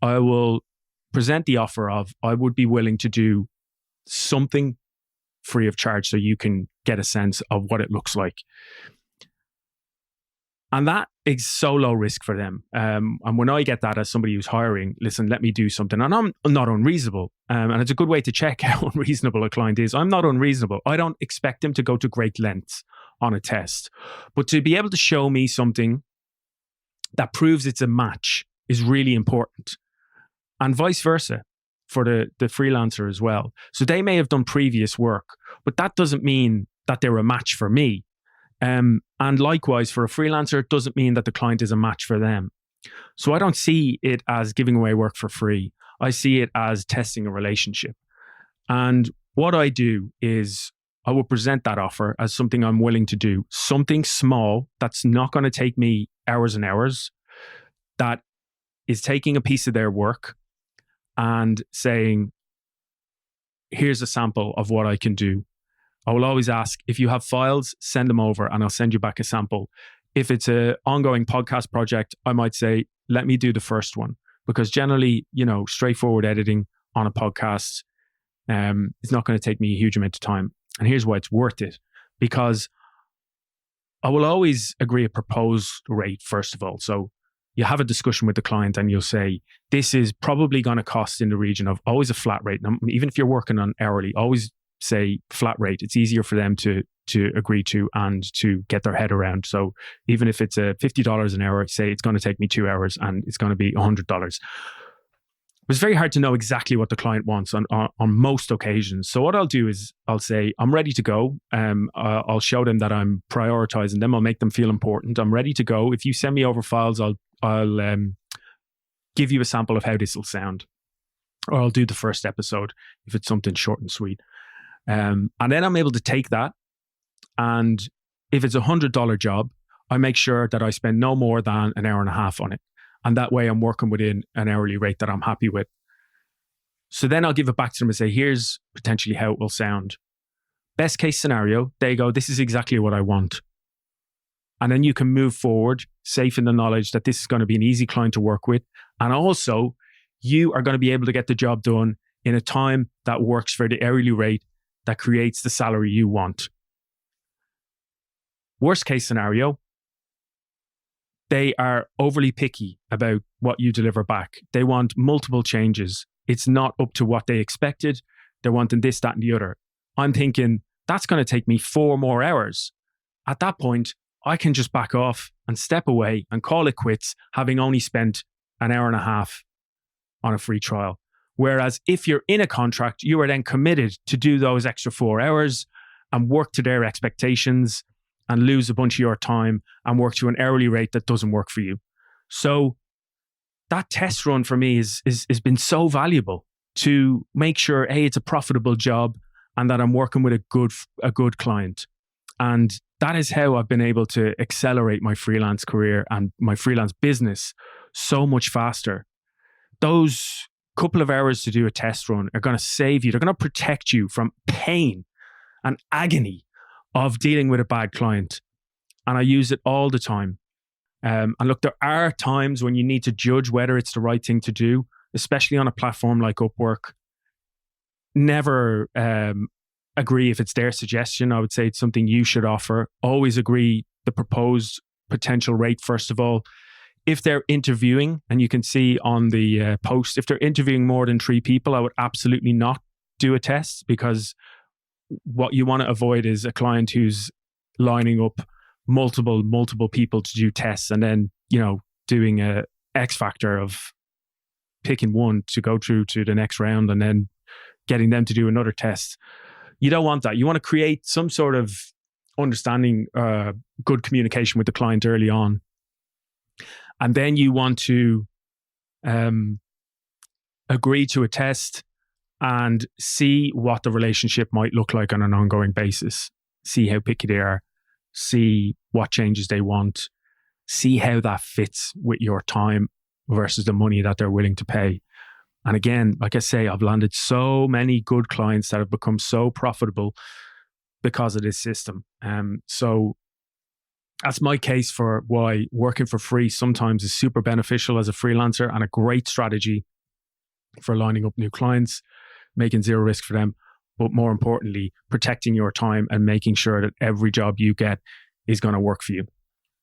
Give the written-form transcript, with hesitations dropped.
I will present the offer of, I would be willing to do something free of charge so you can get a sense of what it looks like. And that is so low risk for them. And when I get that as somebody who's hiring, listen, let me do something. And I'm not unreasonable. And it's a good way to check how unreasonable a client is. I'm not unreasonable. I don't expect them to go to great lengths on a test. But to be able to show me something that proves it's a match is really important. And vice versa for the freelancer as well. So they may have done previous work, but that doesn't mean that they're a match for me. And likewise, for a freelancer, it doesn't mean that the client is a match for them. So I don't see it as giving away work for free. I see it as testing a relationship. And what I do is I will present that offer as something I'm willing to do, something small that's not going to take me hours and hours, that is taking a piece of their work and saying, here's a sample of what I can do. I will always ask, if you have files, send them over and I'll send you back a sample. If it's an ongoing podcast project, I might say, let me do the first one. Because generally, straightforward editing on a podcast is not going to take me a huge amount of time. And here's why it's worth it. Because I will always agree a proposed rate, first of all. So you have a discussion with the client and you'll say, this is probably going to cost in the region of always a flat rate. Now, even if you're working on hourly, always say flat rate. It's easier for them to agree to and to get their head around. So even if it's a $50 an hour, say it's going to take me 2 hours and it's going to be $100. It's very hard to know exactly what the client wants on most occasions. So what I'll do is I'll say, I'm ready to go. I'll show them that I'm prioritizing them. I'll make them feel important. I'm ready to go. If you send me over files, I'll give you a sample of how this will sound. Or I'll do the first episode if it's something short and sweet. And then I'm able to take that. And if it's $100 job, I make sure that I spend no more than an hour and a half on it. And that way I'm working within an hourly rate that I'm happy with. So then I'll give it back to them and say, here's potentially how it will sound. Best case scenario, they go, this is exactly what I want. And then you can move forward, safe in the knowledge that this is going to be an easy client to work with. And also, you are going to be able to get the job done in a time that works for the hourly rate that creates the salary you want. Worst case scenario, they are overly picky about what you deliver back. They want multiple changes. It's not up to what they expected. They're wanting this, that, and the other. I'm thinking, that's going to take me 4 more hours. At that point, I can just back off and step away and call it quits, having only spent an hour and a half on a free trial. Whereas if you're in a contract, you are then committed to do those extra 4 hours and work to their expectations and lose a bunch of your time and work to an hourly rate that doesn't work for you. So that test run for me has been so valuable to make sure, A, it's a profitable job and that I'm working with a good client. And that is how I've been able to accelerate my freelance career and my freelance business so much faster. Those couple of hours to do a test run are going to save you. They're going to protect you from pain and agony of dealing with a bad client. And I use it all the time. And look, there are times when you need to judge whether it's the right thing to do, especially on a platform like Upwork. Never agree if it's their suggestion. I would say it's something you should offer. Always agree the proposed potential rate, first of all. If they're interviewing, and you can see on the post, if they're interviewing more than 3 people, I would absolutely not do a test, because what you want to avoid is a client who's lining up multiple people to do tests and then, doing a X factor of picking one to go through to the next round and then getting them to do another test. You don't want that. You want to create some sort of understanding, good communication with the client early on. And then you want to agree to a test and see what the relationship might look like on an ongoing basis. See how picky they are. See what changes they want. See how that fits with your time versus the money that they're willing to pay. And again, like I say, I've landed so many good clients that have become so profitable because of this system. So That's my case for why working for free sometimes is super beneficial as a freelancer and a great strategy for lining up new clients, making zero risk for them, but more importantly, protecting your time and making sure that every job you get is going to work for you.